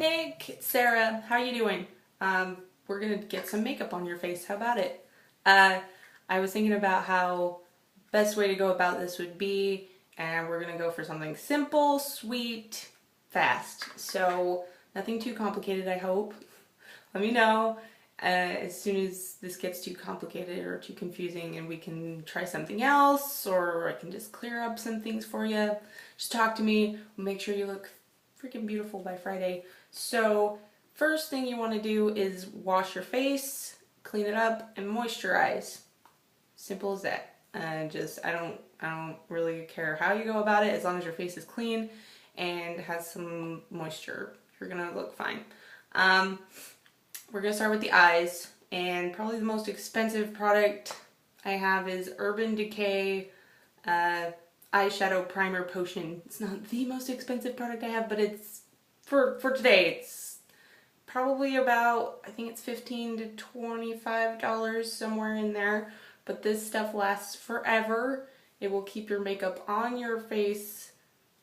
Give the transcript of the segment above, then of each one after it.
Hey, Sarah, how you doing? We're gonna get some makeup on your face. How about it? I was thinking about how best way to go about this would be, and we're gonna go for something simple, sweet, fast. So nothing too complicated, I hope. Let me know as soon as this gets too complicated or too confusing, and we can try something else, or I can just clear up some things for you. Just talk to me. We'll make sure you look freaking beautiful by Friday. So first thing you want to do is wash your face, clean it up, and moisturize. Simple as that. I don't really care how you go about it, as long as your face is clean and has some moisture. You're gonna look fine. We're gonna start with the eyes, and probably the most expensive product I have is Urban Decay eyeshadow primer potion. It's not the most expensive product I have, but it's for today. It's probably about, I think it's $15 to $25, somewhere in there. But this stuff lasts forever. It will keep your makeup on your face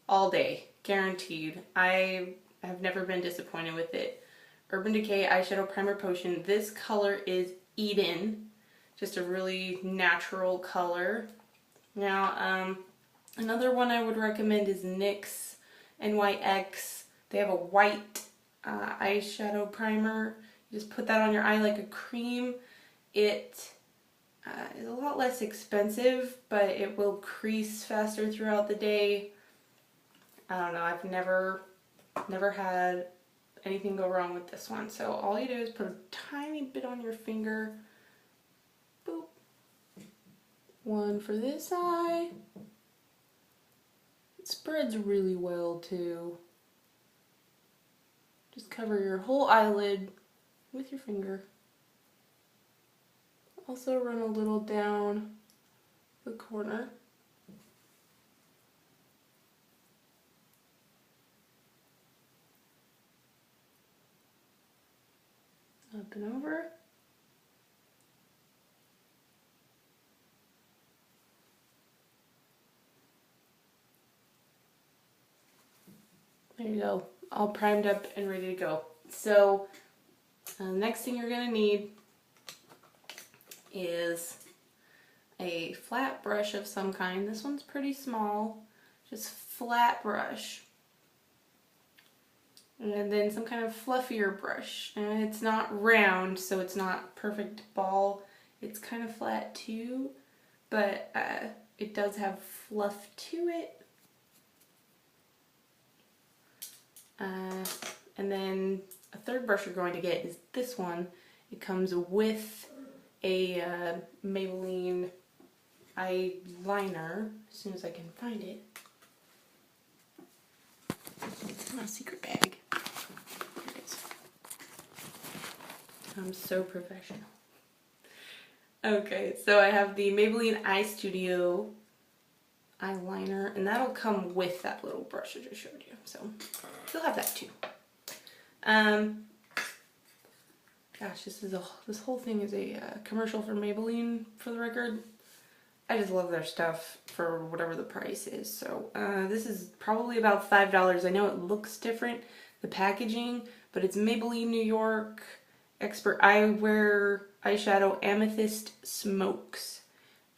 all day, guaranteed. I have never been disappointed with it. Urban Decay eyeshadow primer potion. This color is Eden, just a really natural color. Now, another one I would recommend is NYX NYX. They have a white eyeshadow primer. You just put that on your eye like a cream. It is a lot less expensive, but it will crease faster throughout the day. I don't know, I've never had anything go wrong with this one. So all you do is put a tiny bit on your finger. Boop. One for this eye. It spreads really well too. Just cover your whole eyelid with your finger. Also run a little down the corner. Up and over. There you go. All primed up and ready to go. So the next thing you're going to need is a flat brush of some kind. This one's pretty small, just flat brush. And then some kind of fluffier brush. And it's not round, so it's not perfect ball. It's kind of flat too, but it does have fluff to it. And then a third brush you're going to get is this one. It comes with a Maybeline eyeliner, as soon as I can find it. It's not a secret bag. Here it is. I'm so professional. Okay, so I have the Maybelline Eye Studio eyeliner, and that'll come with that little brush I just showed you. So you'll have that too. Gosh, this whole thing is a commercial for Maybelline, for the record. I just love their stuff for whatever the price is. So this is probably about $5. I know it looks different, the packaging, but it's Maybelline New York Expert Eyewear Eyeshadow Amethyst Smokes.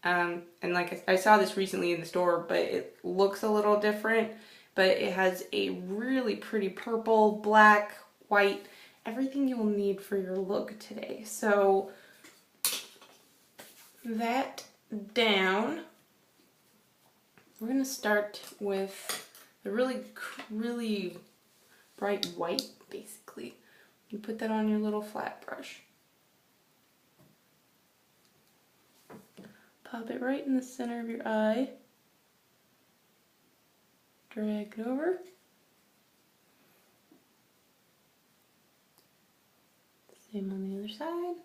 And like I saw this recently in the store, but it looks a little different. But it has a really pretty purple, black, white, everything you'll need for your look today. So that down, we're going to start with the really bright white, basically. You put that on your little flat brush. Pop it right in the center of your eye. Drag it over. Same on the other side.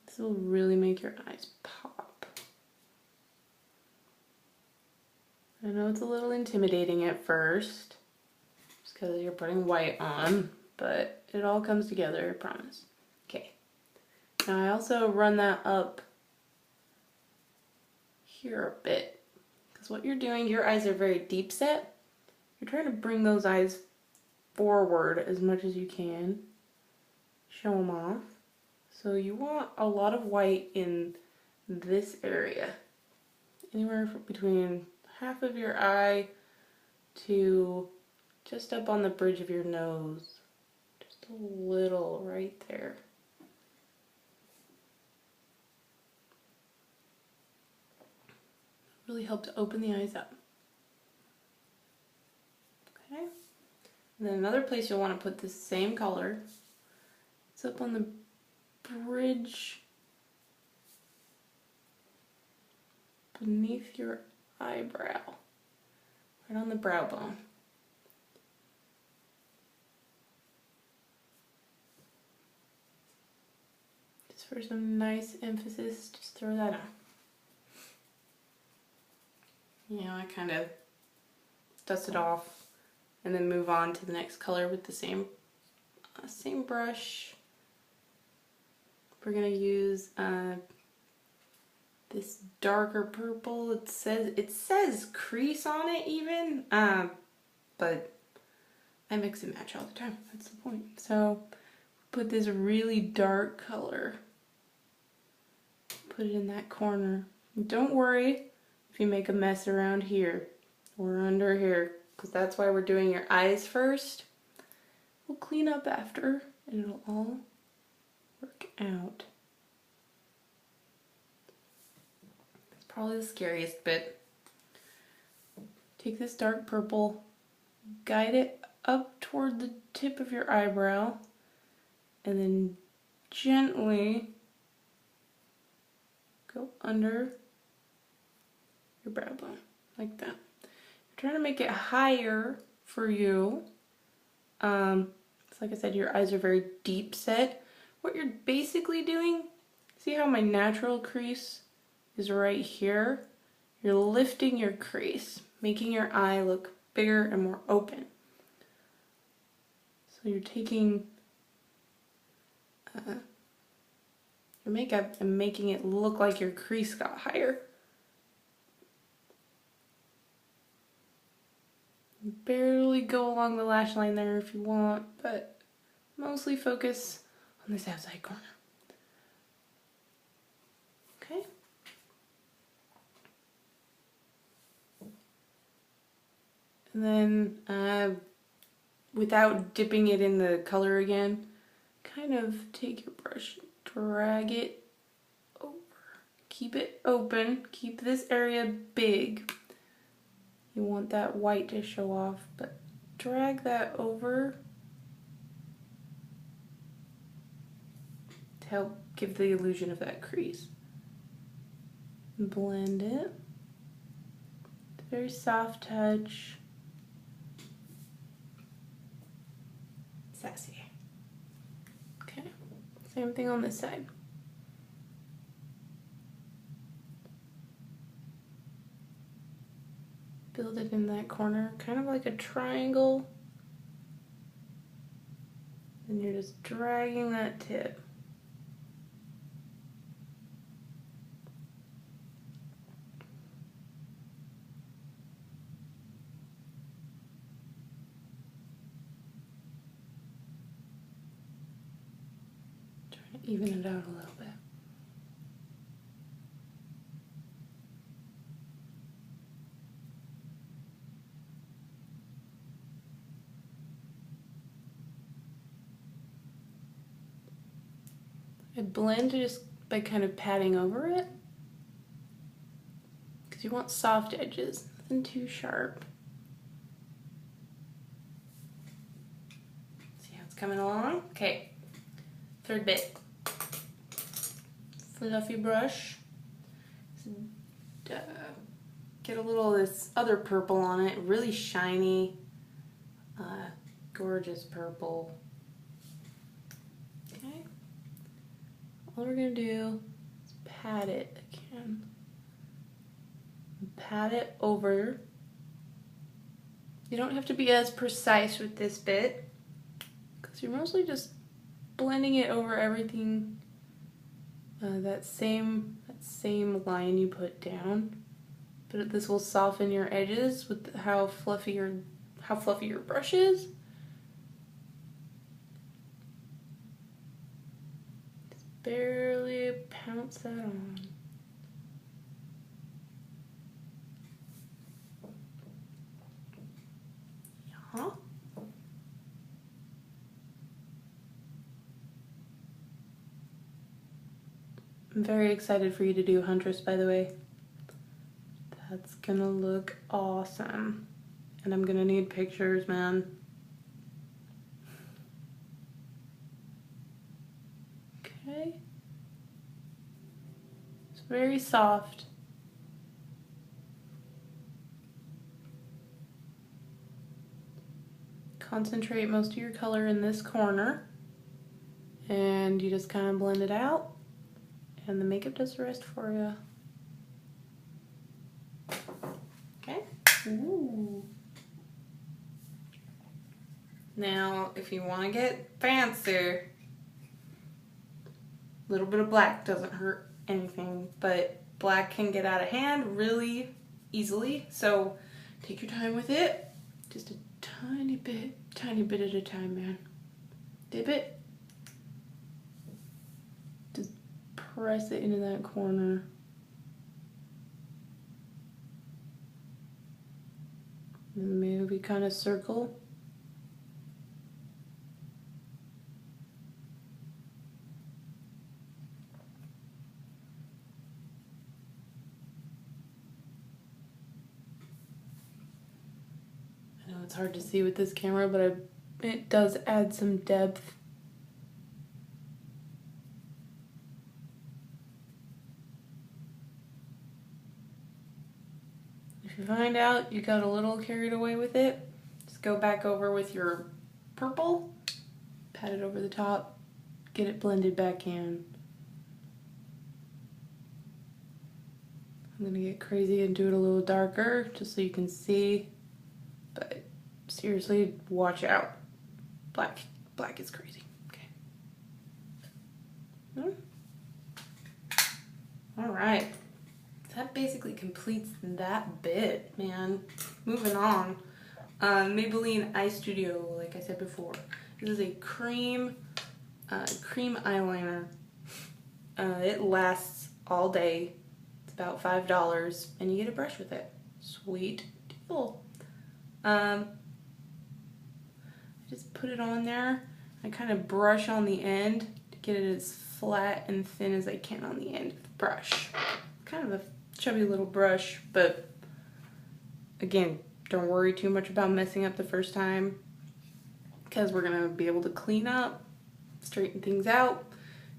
This will really make your eyes pop. I know it's a little intimidating at first, just because you're putting white on, but it all comes together, I promise. Okay. Now I also run that up here a bit. Because what you're doing, your eyes are very deep set. You're trying to bring those eyes forward as much as you can. Show them off. So you want a lot of white in this area. Anywhere between half of your eye to just up on the bridge of your nose. Just a little right there. Really help to open the eyes up. Okay. And then another place you'll want to put the same color. It's up on the bridge beneath your eyebrow. Right on the brow bone. Just for some nice emphasis, just throw that on. You know, I kind of dust it off and then move on to the next color with the same brush. We're gonna use this darker purple. It says crease on it even, but I mix and match all the time. That's the point. So put this really dark color. Put it in that corner. Don't worry if you make a mess around here or under here, because that's why we're doing your eyes first. We'll clean up after and it'll all work out. It's probably the scariest bit. Take this dark purple, guide it up toward the tip of your eyebrow, and then gently go under your brow bone, like that. You're trying to make it higher for you. So like I said, your eyes are very deep set. What you're basically doing, see how my natural crease is right here? You're lifting your crease, making your eye look bigger and more open. So you're taking your makeup and making it look like your crease got higher. Barely go along the lash line there if you want, but mostly focus on this outside corner. Okay. And then without dipping it in the color again, kind of take your brush, drag it over. Keep it open, keep this area big. You want that white to show off, but drag that over to help give the illusion of that crease. Blend it. Very soft touch. Sassy. Okay, same thing on this side. Build it in that corner, kind of like a triangle. And you're just dragging that tip. Trying to even it out a little bit. I blend just by kind of patting over it, because you want soft edges, nothing too sharp. See how it's coming along? Okay, third bit. Fluffy brush. Get a little of this other purple on it, really shiny, gorgeous purple. All we're going to do is pat it again. Pat it over. You don't have to be as precise with this bit, because you're mostly just blending it over everything, that same line you put down. but this will soften your edges with how fluffy your brush is. Just barely pounce that on. Yeah. I'm very excited for you to do Huntress, by the way. That's gonna look awesome. And I'm gonna need pictures, man. Okay. It's very soft. Concentrate most of your color in this corner. And you just kind of blend it out. And the makeup does the rest for you. Okay. Ooh. Now, if you want to get fancy, a little bit of black doesn't hurt anything, but black can get out of hand really easily. So take your time with it. Just a tiny bit at a time, man. Dip it. Just press it into that corner. And maybe kind of circle. I know it's hard to see with this camera, but it does add some depth. If you find out you got a little carried away with it, just go back over with your purple, pat it over the top, get it blended back in. I'm gonna get crazy and do it a little darker just so you can see, but seriously, watch out. Black is crazy. Okay. All right. That basically completes that bit, man. Moving on. Maybelline Eye Studio, like I said before. This is a cream eyeliner. It lasts all day. It's about $5, and you get a brush with it. Sweet deal. I just put it on there. I kind of brush on the end to get it as flat and thin as I can on the end of the brush. Kind of a chubby little brush, but again, don't worry too much about messing up the first time, because we're gonna be able to clean up, straighten things out.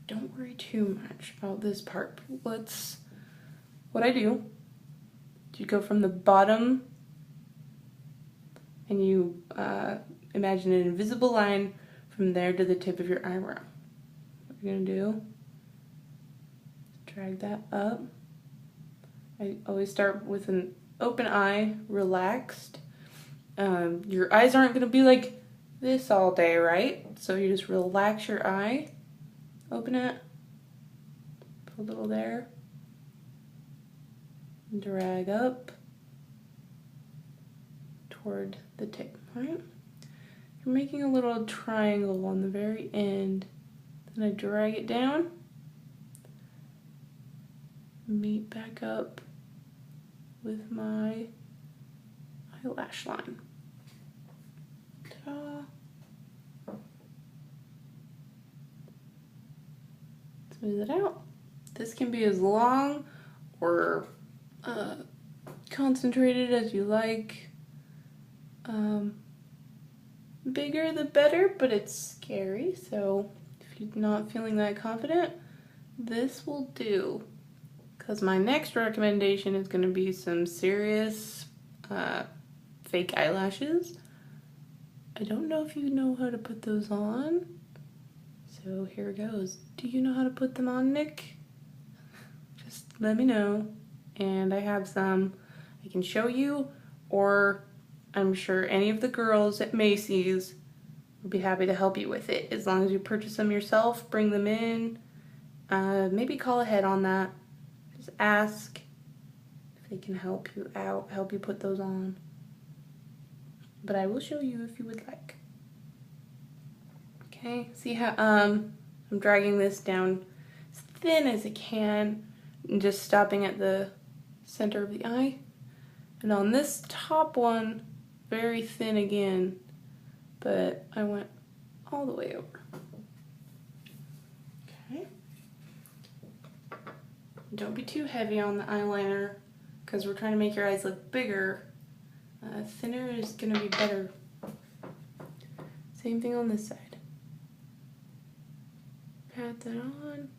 Don't worry too much about this part. What I do, you go from the bottom and you imagine an invisible line from there to the tip of your eyebrow. What you're gonna do, drag that up. I always start with an open eye, relaxed. Your eyes aren't going to be like this all day, right? So you just relax your eye, open it, put a little there, and drag up toward the tip, right? You're making a little triangle on the very end. Then I drag it down, meet back up with my eyelash line. Ta-da. Smooth it out. This can be as long or concentrated as you like. Bigger the better, but it's scary, so if you're not feeling that confident, this will do. Because my next recommendation is going to be some serious fake eyelashes. I don't know if you know how to put those on, so here goes. Do you know how to put them on, Nick? Just let me know, and I have some I can show you, or I'm sure any of the girls at Macy's will be happy to help you with it. As long as you purchase them yourself, bring them in, maybe call ahead on that. Ask if they can help you out, help you put those on. But I will show you if you would like. Okay, see how I'm dragging this down as thin as I can and just stopping at the center of the eye. And on this top one, very thin again, but I went all the way over. Okay. Don't be too heavy on the eyeliner because we're trying to make your eyes look bigger. Thinner is going to be better. Same thing on this side. Pat that on,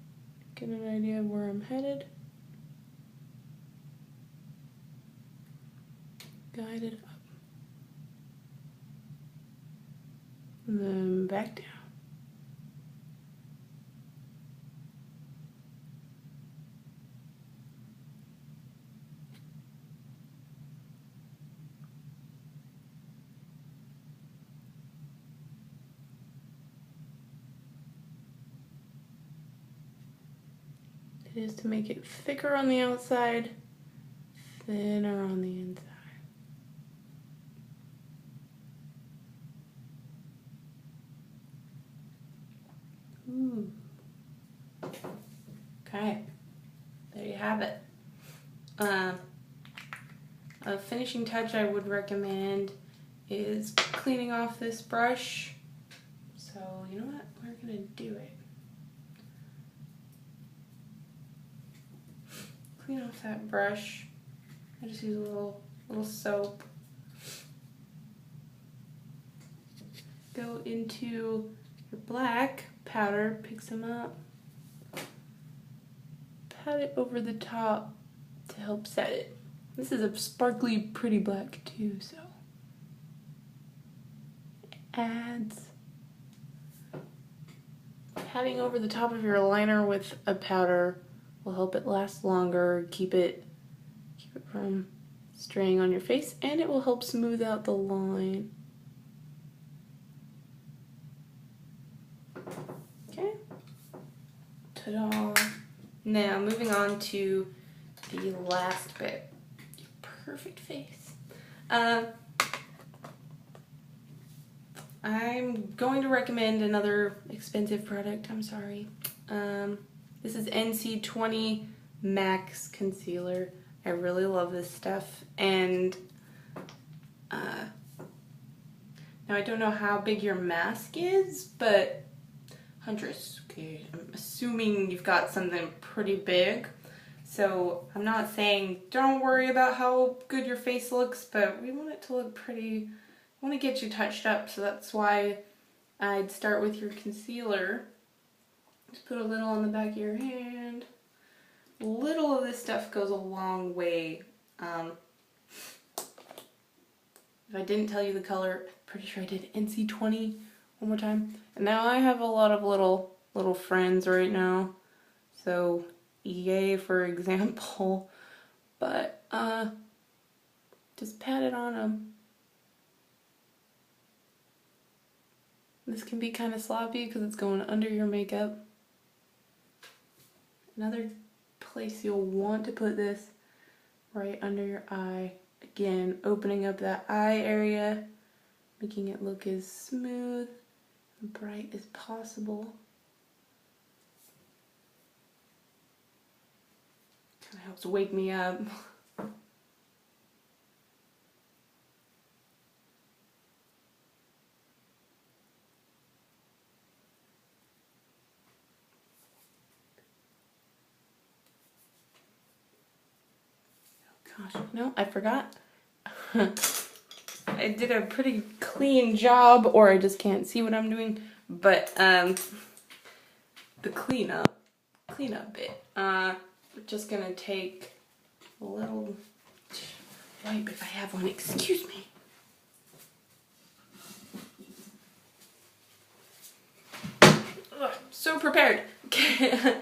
get an idea of where I'm headed. Guide it up. And then back down. It is to make it thicker on the outside, thinner on the inside. Ooh. Okay, there you have it. A finishing touch I would recommend is cleaning off this brush. So you know what, we're gonna do it. Clean off that brush. I just use a little soap. Go into your black powder, pick some up. Pat it over the top to help set it. This is a sparkly, pretty black too, so it adds. Patting over the top of your liner with a powder will help it last longer, keep it from straying on your face, and it will help smooth out the line. Okay. Ta-da! Now moving on to the last bit. Your perfect face. I'm going to recommend another expensive product. I'm sorry. This is NC20 Max Concealer. I really love this stuff, and now I don't know how big your mask is, but Huntress, okay, I'm assuming you've got something pretty big, so I'm not saying don't worry about how good your face looks, but we want it to look pretty. I want to get you touched up, so that's why I'd start with your concealer. Just put a little on the back of your hand. A little of this stuff goes a long way. If I didn't tell you the color, I'm pretty sure I did NC20 one more time. And now I have a lot of little friends right now. So EA, for example. But just pat it on them. This can be kind of sloppy because it's going under your makeup. Another place you'll want to put this, right under your eye. Again, opening up that eye area, making it look as smooth and bright as possible. Kind of helps wake me up. Gosh, no, I forgot. I did a pretty clean job, or I just can't see what I'm doing. But the cleanup bit. We're just gonna take a little wipe if I have one. Excuse me. Ugh, so prepared. Okay.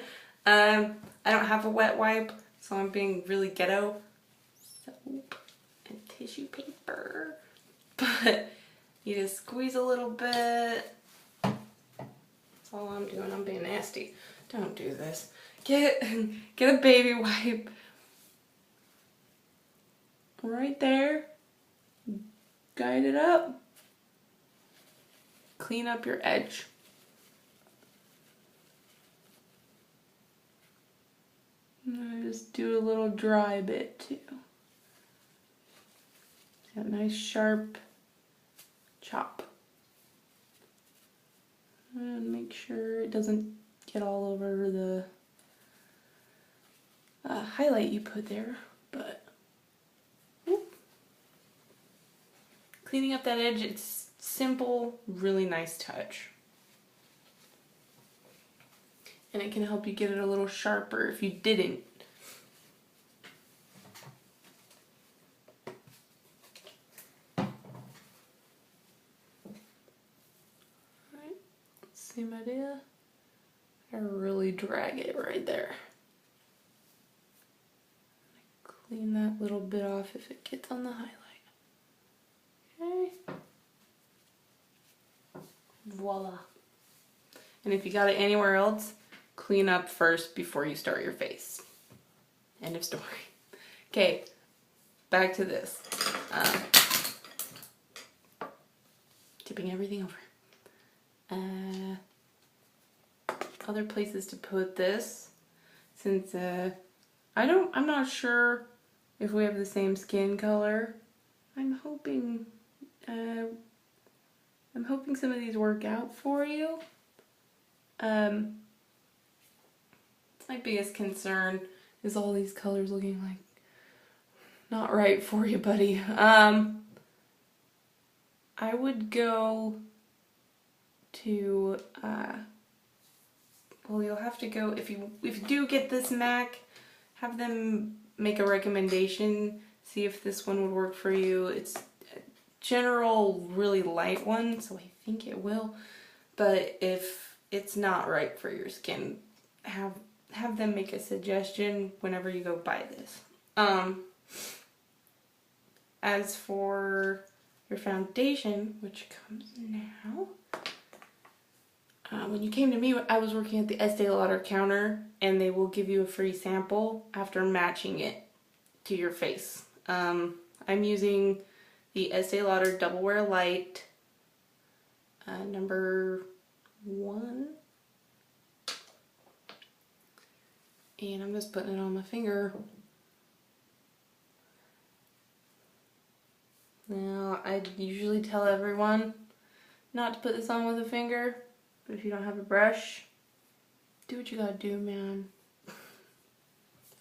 I don't have a wet wipe, so I'm being really ghetto. Soap and tissue paper, but you just squeeze a little bit. That's all I'm doing. I'm being nasty. Don't do this. Get a baby wipe. right there. Guide it up. Clean up your edge. I'm gonna just do a little dry bit too. Got a nice sharp chop. And make sure it doesn't get all over the highlight you put there, but whoop. Cleaning up that edge, it's simple, really nice touch. And it can help you get it a little sharper if you didn't. Alright, same idea. I really drag it right there. Clean that little bit off if it gets on the highlight. Okay. Voila. And if you got it anywhere else, clean up first before you start your face. End of story. Okay, back to this. Tipping everything over. Other places to put this, since I'm not sure if we have the same skin color. I'm hoping some of these work out for you. My biggest concern is all these colors looking like not right for you, buddy. I would go to well, you'll have to go if you do get this MAC, have them make a recommendation, see if this one would work for you. It's a general really light one, so I think it will. But if it's not right for your skin, have them make a suggestion whenever you go buy this. As for your foundation, which comes now, when you came to me, I was working at the Estee Lauder counter, and they will give you a free sample after matching it to your face. I'm using the Estee Lauder Double Wear Light, number 1. And I'm just putting it on my finger. Now, I usually tell everyone not to put this on with a finger, but if you don't have a brush, do what you gotta do, man.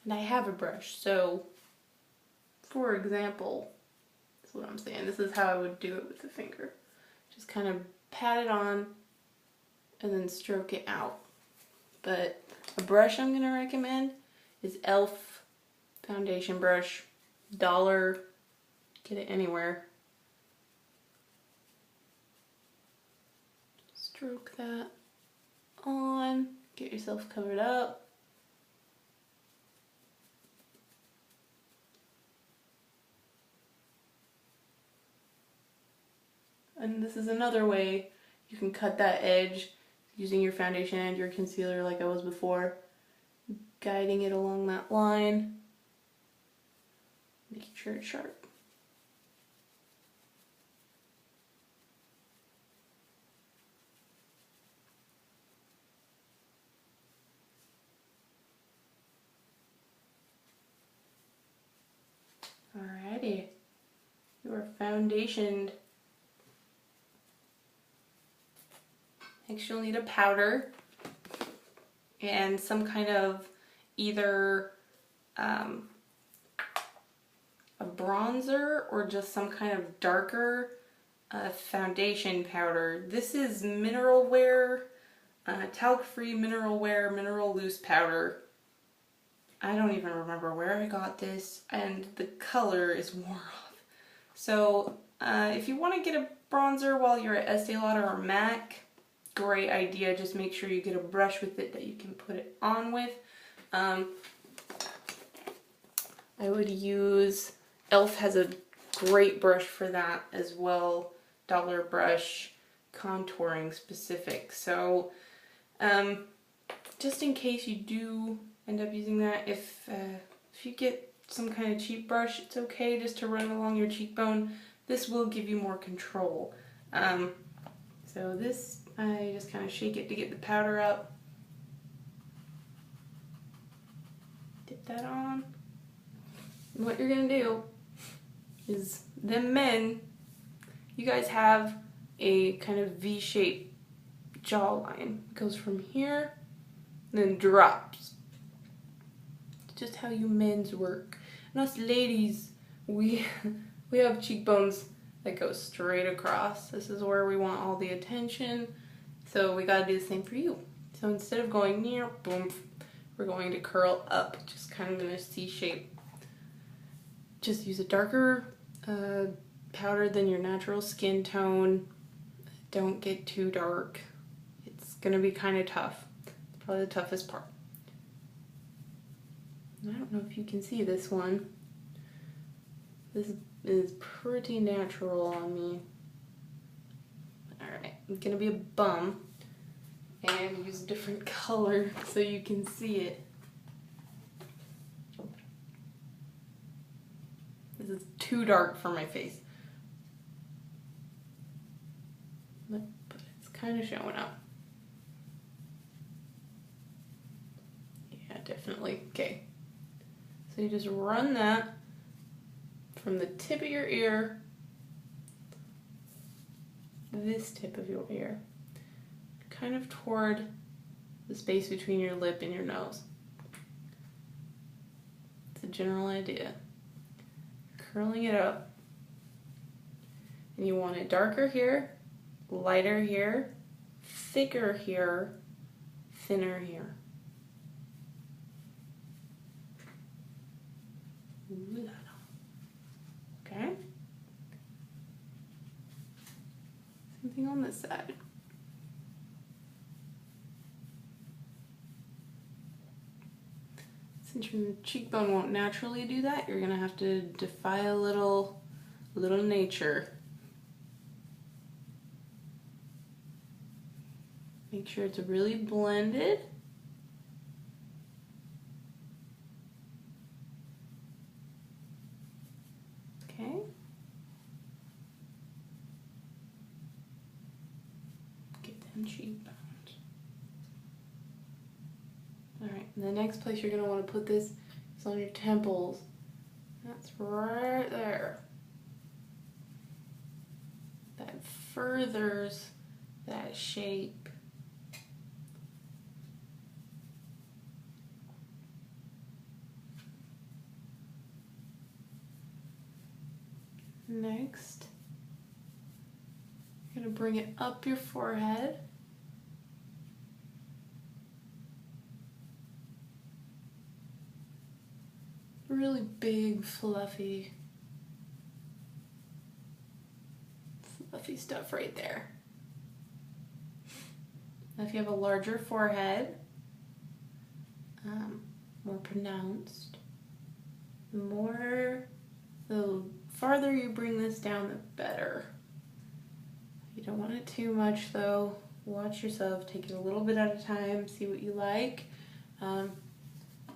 And I have a brush, so for example, that's what I'm saying. This is how I would do it with the finger. Just kind of pat it on and then stroke it out. But a brush I'm gonna recommend is e.l.f. foundation brush, $1. Get it anywhere. Stroke that on, get yourself covered up. And this is another way you can cut that edge using your foundation and your concealer like I was before. Guiding it along that line, making sure it's sharp. Alrighty, you are foundationed. Next you'll need a powder and some kind of either a bronzer or just some kind of darker foundation powder. This is Mineral Wear, talc-free Mineral Wear Mineral Loose Powder. I don't even remember where I got this, and the color is wore off. So if you want to get a bronzer while you're at Estee Lauder or MAC, great idea. Just make sure you get a brush with it that you can put it on with. I would use, e.l.f. has a great brush for that as well. Dollar brush, contouring specific. So just in case you do end up using that, if you get some kind of cheap brush, it's okay just to run along your cheekbone. This will give you more control. So this, I just kind of shake it to get the powder up. Dip that on. And what you're gonna do is, them men, you guys have a kind of V-shaped jawline. It goes from here, then drops. It's just how you men's work. And us ladies, we have cheekbones that go straight across. This is where we want all the attention. So we gotta do the same for you. So instead of going near, boom, we're going to curl up, just kind of in a C shape. Just use a darker powder than your natural skin tone. Don't get too dark. It's gonna be kind of tough. It's probably the toughest part. I don't know if you can see this one. This is pretty natural on me. Alright, I'm gonna be a bum and use a different color so you can see it. This is too dark for my face. But it's kind of showing up. Yeah, definitely. Okay. So you just run that from the tip of your ear, this tip of your ear, kind of toward the space between your lip and your nose. It's a general idea. Curling it up. And you want it darker here, lighter here, thicker here, thinner here. Okay. Same thing on this side. Since your cheekbone won't naturally do that, you're gonna have to defy a little nature. Make sure it's really blended. Okay. Get them cheekbones. Alright, and the next place you're going to want to put this is on your temples. That's right there. That furthers that shape. Next, you're going to bring it up your forehead. Really big, fluffy stuff right there. Now if you have a larger forehead, more pronounced, the farther you bring this down, the better. You don't want it too much though. Watch yourself, take it a little bit at a time, see what you like.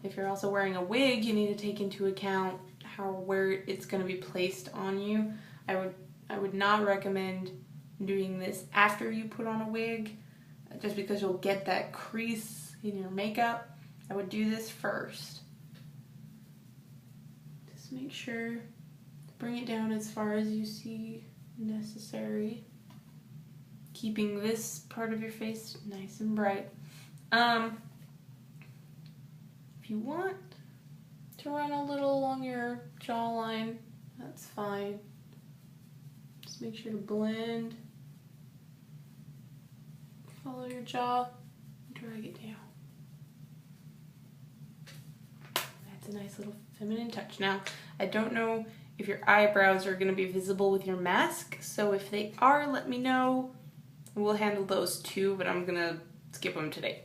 If you're also wearing a wig, you need to take into account where it's going to be placed on you. I would not recommend doing this after you put on a wig, just because you'll get that crease in your makeup. I would do this first. Just make sure, bring it down as far as you see necessary, keeping this part of your face nice and bright. If you want to run a little along your jawline, that's fine. Just make sure to blend, follow your jaw, drag it down. That's a nice little feminine touch. Now, I don't know if your eyebrows are going to be visible with your mask, so if they are, let me know. We'll handle those too, but I'm going to skip them today.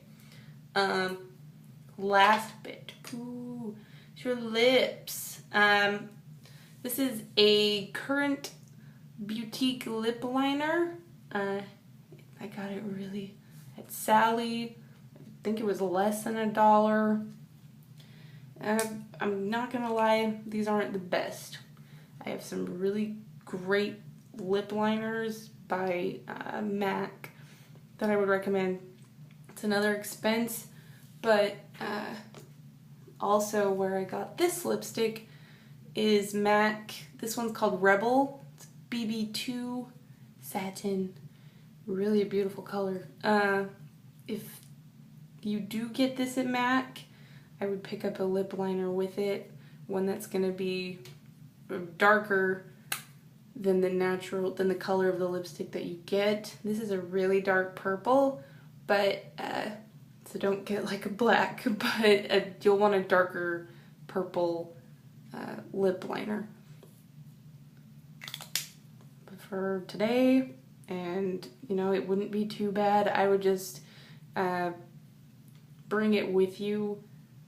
Last bit, ooh, it's your lips. This is a Currant Beautique lip liner. I got it really at Sally. I think it was less than $1. I'm not gonna lie, these aren't the best. I have some really great lip liners by MAC that I would recommend. It's another expense, but also where I got this lipstick is MAC. This one's called Rebel. It's BB2 satin. Really a beautiful color. If you do get this at MAC, I would pick up a lip liner with it, one that's going to be darker than the color of the lipstick that you get. This is a really dark purple, but so don't get like a black, but you'll want a darker purple lip liner. But for today, and you know, it wouldn't be too bad, I would just bring it with you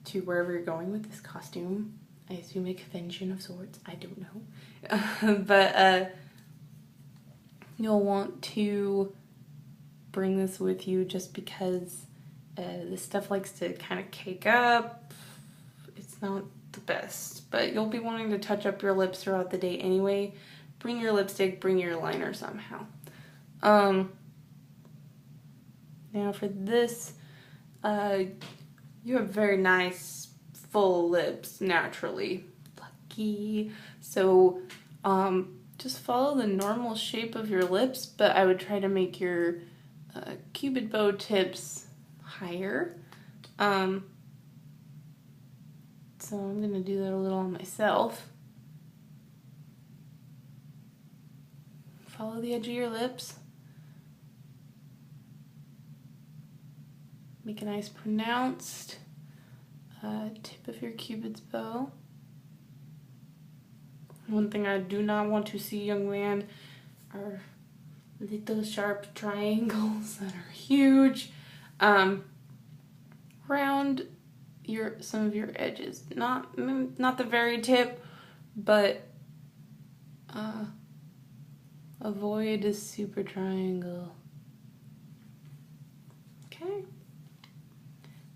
to wherever you're going with this costume. I assume a convention of sorts, I don't know. But you'll want to bring this with you just because this stuff likes to kind of cake up. It's not the best, but you'll be wanting to touch up your lips throughout the day anyway. Bring your lipstick, bring your liner somehow. Now for this, you have very nice full lips naturally. Lucky. So just follow the normal shape of your lips, but I would try to make your cupid bow tips higher. So I'm gonna do that a little on myself. Follow the edge of your lips. Make a nice pronounced tip of your cupid's bow. One thing I do not want to see, young man, are little sharp triangles that are huge. Round some of your edges, not the very tip, but avoid a super triangle. Okay.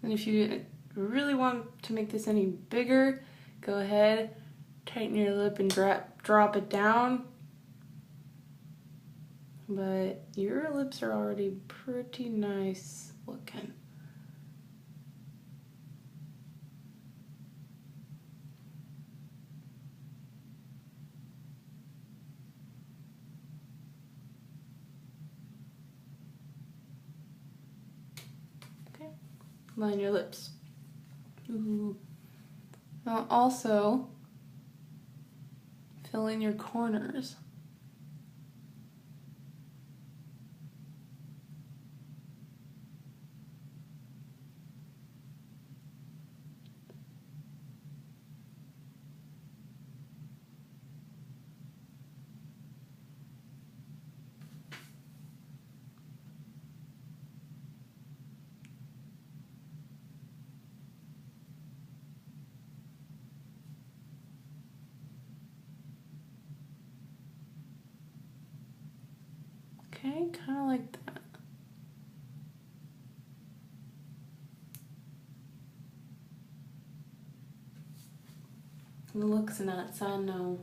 And if you really want to make this any bigger, go ahead, tighten your lip and drop it down. But your lips are already pretty nice looking. Okay, line your lips. Ooh. Now also fill in your corners. Okay, kind of like that. The looks nuts, I know.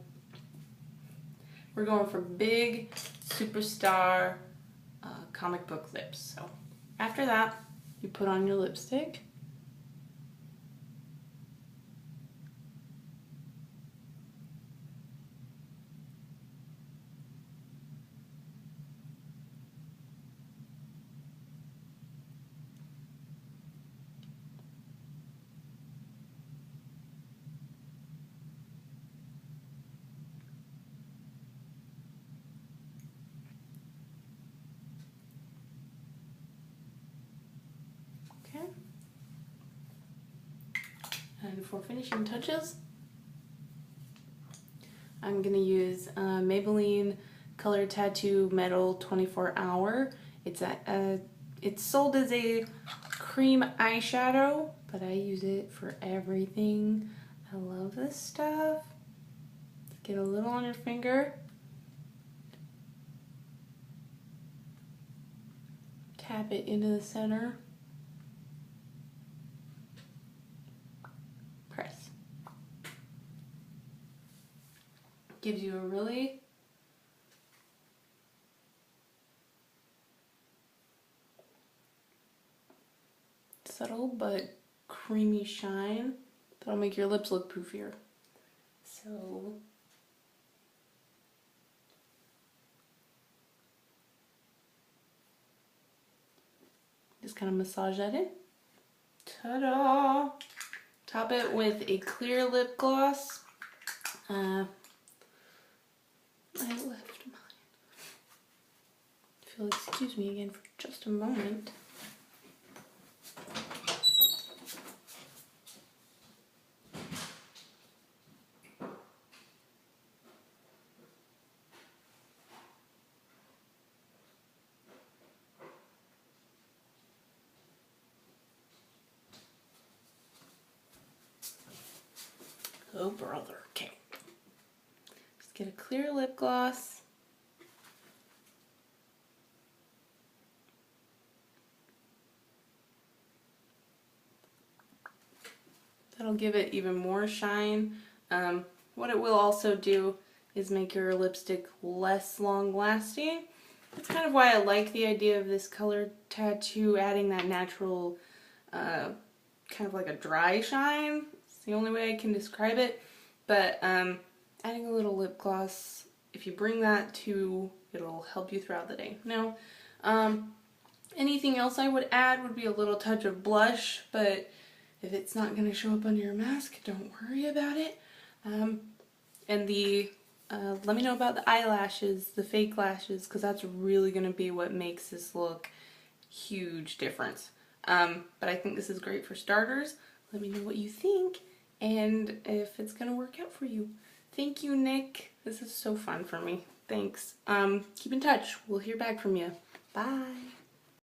We're going for big, superstar comic book lips. So after that, you put on your lipstick. Okay. And for finishing touches, I'm going to use Maybelline Color Tattoo Metal 24 Hour. It's sold as a cream eyeshadow, but I use it for everything. I love this stuff. Get a little on your finger. Tap it into the center. Press. Gives you a really subtle but creamy shine that'll make your lips look poofier. So just kind of massage that in. Ta-da! Top it with a clear lip gloss. I left mine. If you'll excuse me again for just a moment. Oh brother, okay. Just get a clear lip gloss. That'll give it even more shine. What it will also do is make your lipstick less long lasting. That's kind of why I like the idea of this color tattoo, adding that natural, kind of like a dry shine. It's the only way I can describe it. But adding a little lip gloss, if you bring that to, it'll help you throughout the day. Now, anything else I would add would be a little touch of blush, but if it's not going to show up under your mask, don't worry about it. And let me know about the eyelashes, the fake lashes, because that's really going to be what makes this look huge difference. But I think this is great for starters. Let me know what you think and if it's going to work out for you. Thank you, Nick. This is so fun for me. Thanks. Keep in touch. We'll hear back from you. Bye.